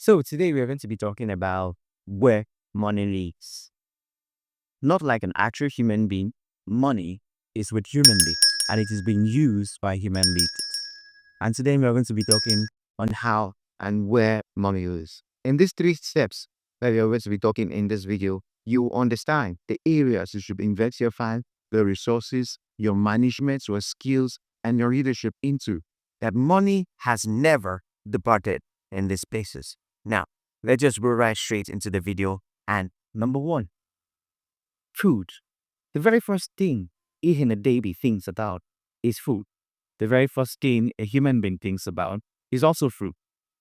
So today we are going to be talking about where money lives. Not like an actual human being, money is with human beings and it is being used by human beings. And today we are going to be talking on how and where money is. In these three steps that we are going to be talking in this video, you will understand the areas you should invest your funds, the resources, your management, your skills, and your leadership into. That money has never departed in these places. Now, let's just go right straight into the video. And number one, food. The very first thing eating a baby thinks about is food. The very first thing a human being thinks about is also food.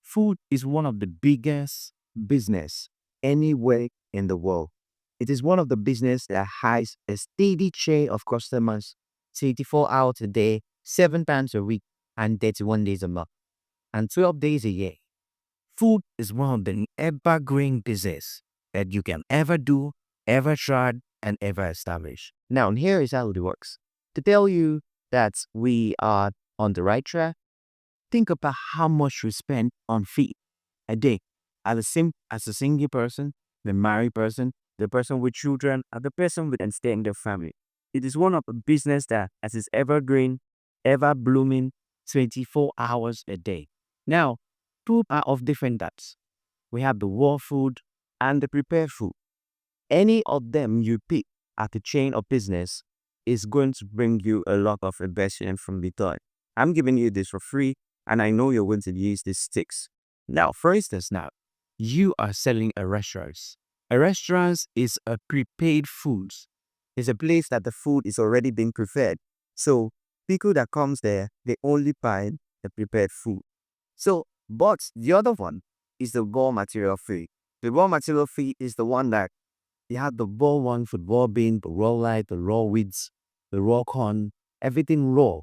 Food is one of the biggest business anywhere in the world. It is one of the business that has a steady chain of customers 24 hours a day, 7 times a week, and 31 days a month, and 12 days a year. Food is one of the evergreen business that you can ever do, ever try, and ever establish. Now, here is how it works. To tell you that we are on the right track, think about how much we spend on feed a day as a single person, the married person, the person with children, and the person with extended family. It is one of the business that as is evergreen, ever blooming, 24 hours a day. Now, food are of different types. We have the raw food and the prepared food. Any of them you pick at the chain of business is going to bring you a lot of investment from the time. I'm giving you this for free, and I know you're going to use these sticks. Now, for instance, you are selling a restaurant. A restaurant is a prepaid food. It's a place that the food is already being prepared. So people that comes there, they only buy the prepared food. So, but the other one is the raw material fee. The raw material fee is the one that you have the raw one for raw bean, the raw light, the raw weeds, the raw corn, everything raw.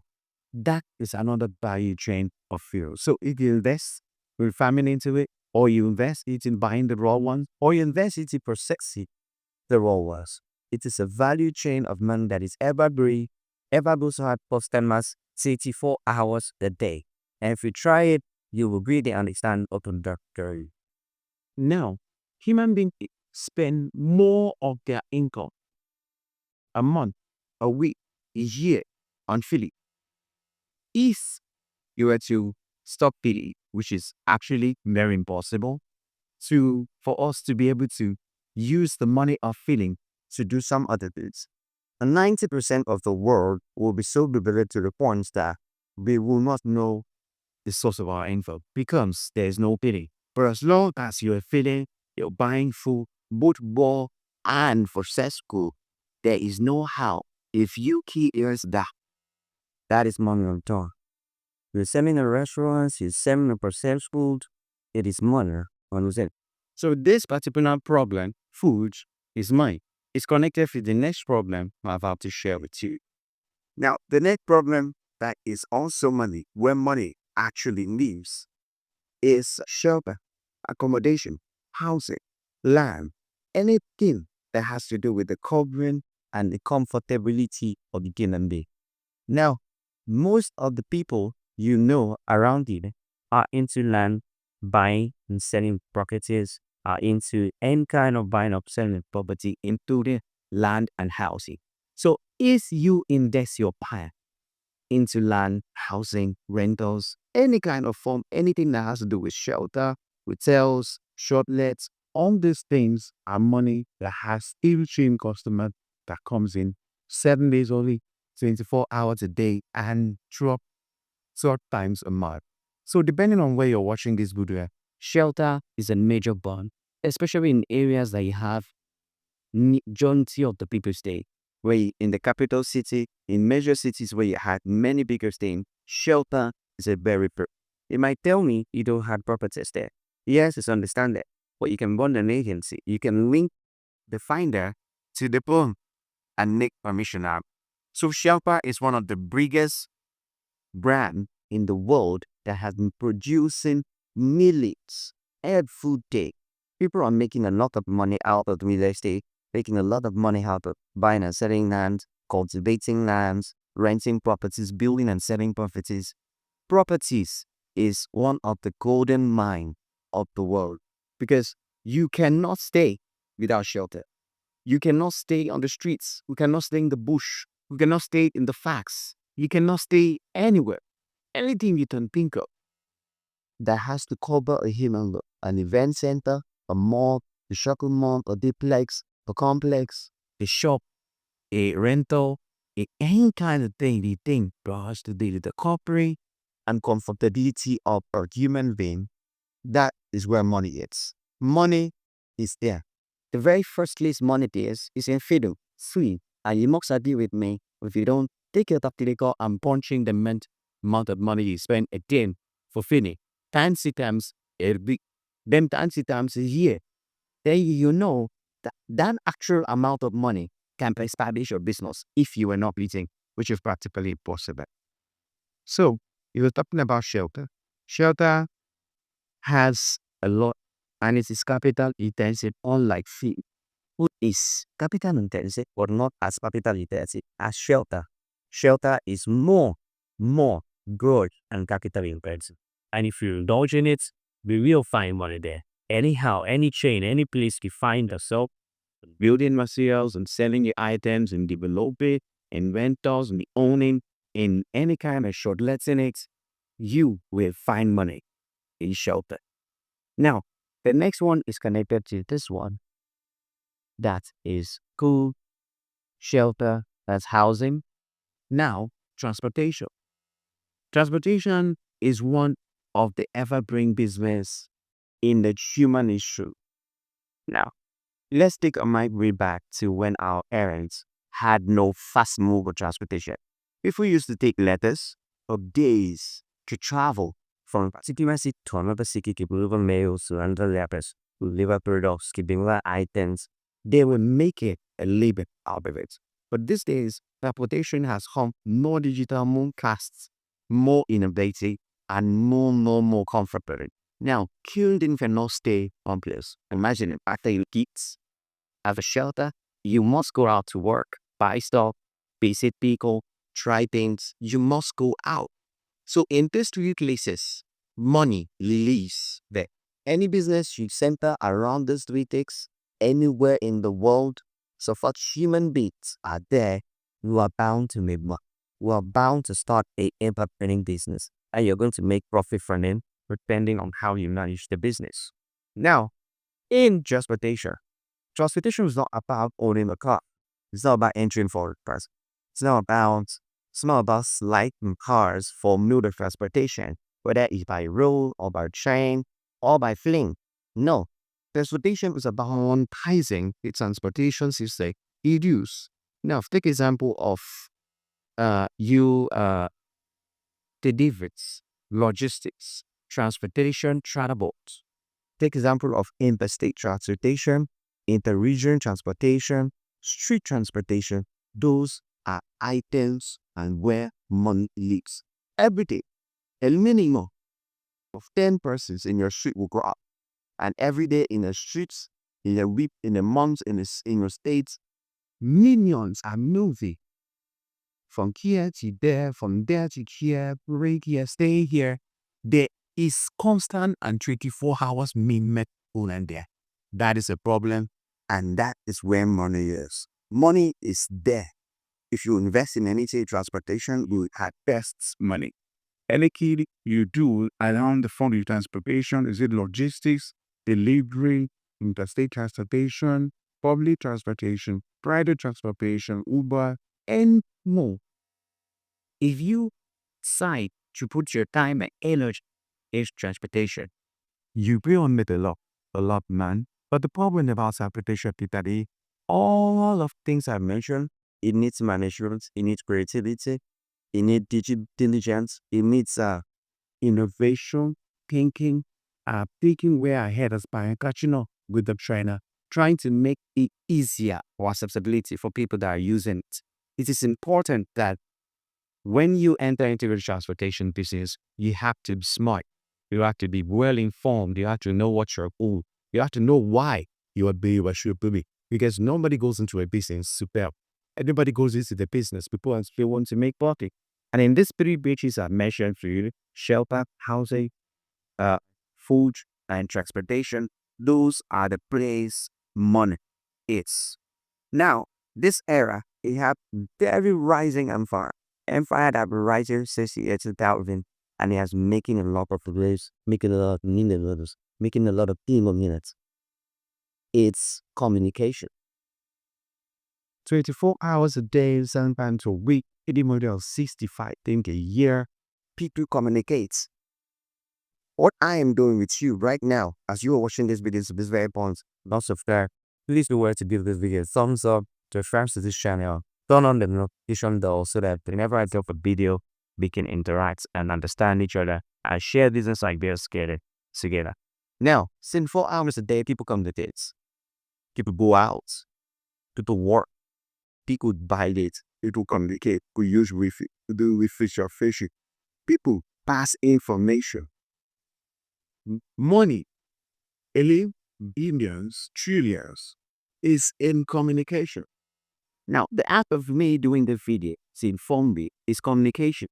That is another value chain of fuel. So if you invest with farming into it, or you invest it in buying the raw ones, or you invest it in processing the raw ones, it is a value chain of money that is evergreen, ever goes hard customers 24 hours a day. And if you try it, you will really understand open doctor. Now, human beings spend more of their income a month, a week, a year on feeding. If you were to stop feeding, which is actually very impossible, for us to be able to use the money of feeding to do some other things. 90% of the world will be so debilitated to the point that we will not know the source of our income because there is no feeding. But as long as you're feeding, you're buying food, both raw and processed food, there is no how. If you keep yours that is money on top. You're selling a restaurant, you're selling a processed food, it is money on it. So this particular problem, food, is mine. It's connected with the next problem I'm about to share with you. Now, the next problem that is also money, where money actually lives, is shelter, accommodation, housing, land, anything that has to do with the covering and the comfortability of the human being. Now, most of the people you know around you are into land, buying and selling properties, are into any kind of buying or selling property, including land and housing. So if you invest your pie into land, housing, rentals, any kind of form, anything that has to do with shelter, hotels, shortlets, all these things are money that has still chain customer that comes in 7 days only, 24 hours a day, and 12 times a month. So depending on where you're watching this video, shelter is a major bond, especially in areas that you have majority of the people stay. In the capital city, in major cities where you have many bigger things, shelter is a very you might tell me you don't have properties there. Yes, it's understand that. But you can run an agency. You can link the finder to the phone and make permission out. So shelter is one of the biggest brand in the world that has been producing millions every day. People are making a lot of money out of real estate, making a lot of money out of buying and selling land, cultivating lands, renting properties, building and selling properties. Properties is one of the golden mine of the world. because you cannot stay without shelter. You cannot stay on the streets. You cannot stay in the bush. You cannot stay in the facts. You cannot stay anywhere. Anything you can think of that has to cover a human load. An event center, a mall, a shopping mall, a duplex, a complex, a shop, a rental, any kind of thing you think has to do with the corporate and comfortability of a human being. That is where money is. Money is there. The very first place money is in fiddle, sweet. And you must agree with me, if you don't take your tactical and punching the amount of money you spend again for feeding, fancy times a big, then fancy times a year, then you know that that actual amount of money can establish your business if you were not bleeding, which is practically impossible. So, you were talking about shelter. Shelter has a lot and it is capital intensive, unlike food. Food is capital intensive, but not as capital intensive as shelter. Shelter is more good and capital intensive. And if you indulge in it, we will find money there. Anyhow, any chain, any place you find yourself, building materials and selling your items and developing inventors and owning in any kind of short letting it, you will find money in shelter. Now, the next one is connected to this one. That is food, shelter, that's housing. Now, transportation. Transportation is one of the evergreen business in the human issue. Now, let's take a mind way back to when our parents had no fast mode of transportation. People used to take letters of days to travel from a particular city to another city to deliver mails to another letters, to deliver products, to deliver items. They will make it a labor out of it. But these days, transportation has come more digital, more fast, more innovative, and more comfortable. Now, children cannot stay one place. Imagine it, after you eat, have a shelter, you must go out to work, buy stuff, visit people, try things. You must go out. So in these three places, money lives there. Any business you center around these three things, anywhere in the world, so far human beings are there, you are bound to make money. You are bound to start a entrepreneur business, and you're going to make profit from it, depending on how you manage the business. Now, in transportation is not about owning a car. It's not about entering for a car. It's not about sliding cars for mode of transportation, whether it's by road or by train or by plane. No. Transportation is about monetizing the transportation system you use. Now, take example of you deliveries, logistics, transportation, transport. Take example of interstate transportation, interregional transportation, street transportation. Those are items and where money lives. Every day, a minimum of 10 persons in your street will go up. And every day in the streets, in a week, in a month, in your states, millions are moving from here to there, from there to here, break here, stay here. There is constant and 24 hours movement on and there. That is a problem, and that is where money is. Money is there. If you invest in anything, transportation will have best money. Anything you do around the front of transportation, is it logistics, delivery, interstate transportation, public transportation, private transportation, Uber, and more. If you decide to put your time and energy in transportation, you will make a lot, man. But the problem about transportation is that all of things I mentioned, it needs management, it needs creativity, it needs diligence, it needs innovation, thinking, thinking way ahead as by catching up with the trainer, trying to make it easier or accessibility for people that are using it. It is important that when you enter into the transportation business, you have to be smart. You have to be well informed. You have to know what you're doing. You have to know why you are being what you should be. Because nobody goes into a business super. Everybody goes into the business because they want to make profit. And in these three beaches I mentioned for you, shelter, housing, uh, food, and transportation, Those are the place money is. Now, this era, it had very rising empire. Empire that been rising since the year 2000, and it has making a lot of waves, making a lot of millions, making a lot of minutes. It's communication. 24 hours a day, 7 times a week, 80 model 65 things a year. People communicate. What I am doing with you right now, as you are watching this video, to this very point, not subscribe, please do well to give this video a thumbs up, subscribe to this channel, turn on the notification bell so that whenever I drop a video, we can interact and understand each other and share business ideas together. Now, since 4 hours a day, people communicate. People go out. People work. People buy it. People communicate. People use Wi-Fi. People do Wi-Fi or fishing. People pass information. Money, billions, trillions, is in communication. Now, the act of me doing the video to inform me is communication.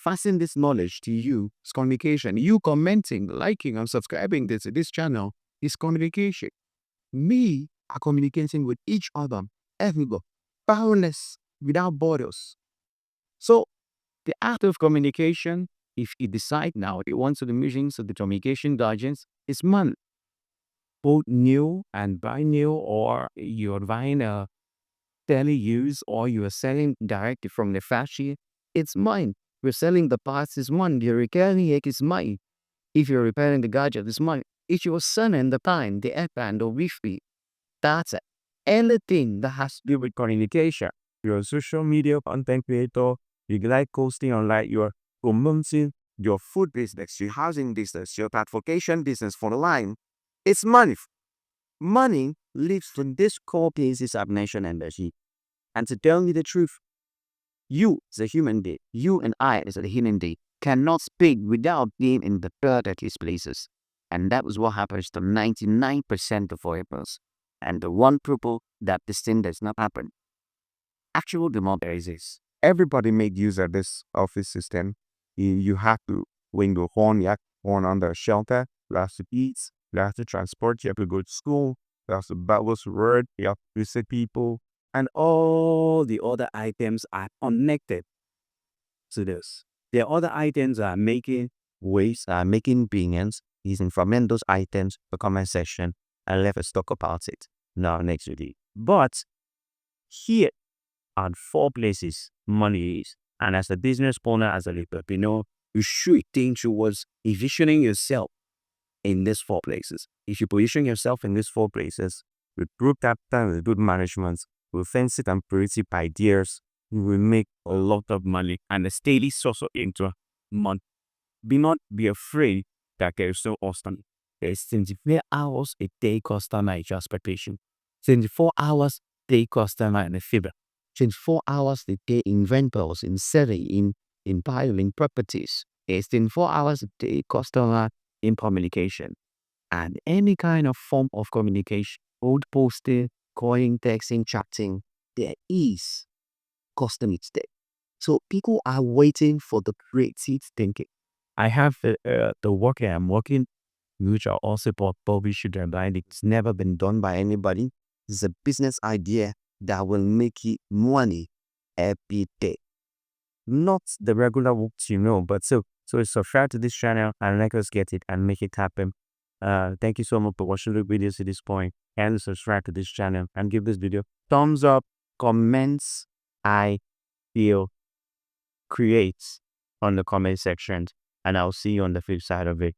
Passing this knowledge to you is communication. You commenting, liking, and subscribing to this channel is communication. Me are communicating with each other, everybody, boundless, without borders. So, the act of communication, if you decide now you want to the meetings of the communication guardians, is money. Both new and buy new, or you're buying a daily use, or you are selling directly from the factory, it's mine. We're selling the parts, is mine. You're repairing it, is mine. If you're repairing the gadget, it's mine. If you're selling the pine, the airpan, or Wi-Fi, that's it. Anything that has to do with communication. You're a social media content creator, you like posting online, you're promoting your food business, your housing business, your transportation business for the line. It's money. Money lives from this core basis of nation energy. And to tell you the truth, you as a human being, you and I as a human being, cannot speak without being in the third at these places. And that was what happens to 99% of foreigners. And the one people that this thing does not happen. Actual democracy is everybody make use of this office system. You have to, when you horn, you have to horn under a shelter, you have to eat, you have to transport, you have to go to school, you have to Bible word, you have to visit people, and all the other items are connected to this. The other items are making waste, are making billions. You can comment those items, the comment section, and let's talk about it now next video. But here are 4 places money is. And as a business owner, as a entrepreneur, you should think towards envisioning yourself in these 4 places. If you position yourself in these 4 places with good capital, with good management, with fancy and creative ideas, you will make a lot of money and a steady source of income month. Do not be afraid that there is no customer. There is 24 hours a day customer expectation. 24 hours day customer in the fever. 24 hours a day in rentals, in selling, in buying properties. It's 24 hours a day customer in communication. And any kind of form of communication, old posting, calling, texting, chatting, there is customer today. So people are waiting for the creative thinking. I have the work I'm working, which are also published and blind. It's never been done by anybody. It's a business idea that will make you money every day. Not the regular works but so subscribe to this channel and let us get it and make it happen. Thank you so much for watching the videos to this point, and subscribe to this channel and give this video thumbs up, comments, I feel create on the comment section, and I'll see you on the flip side of it.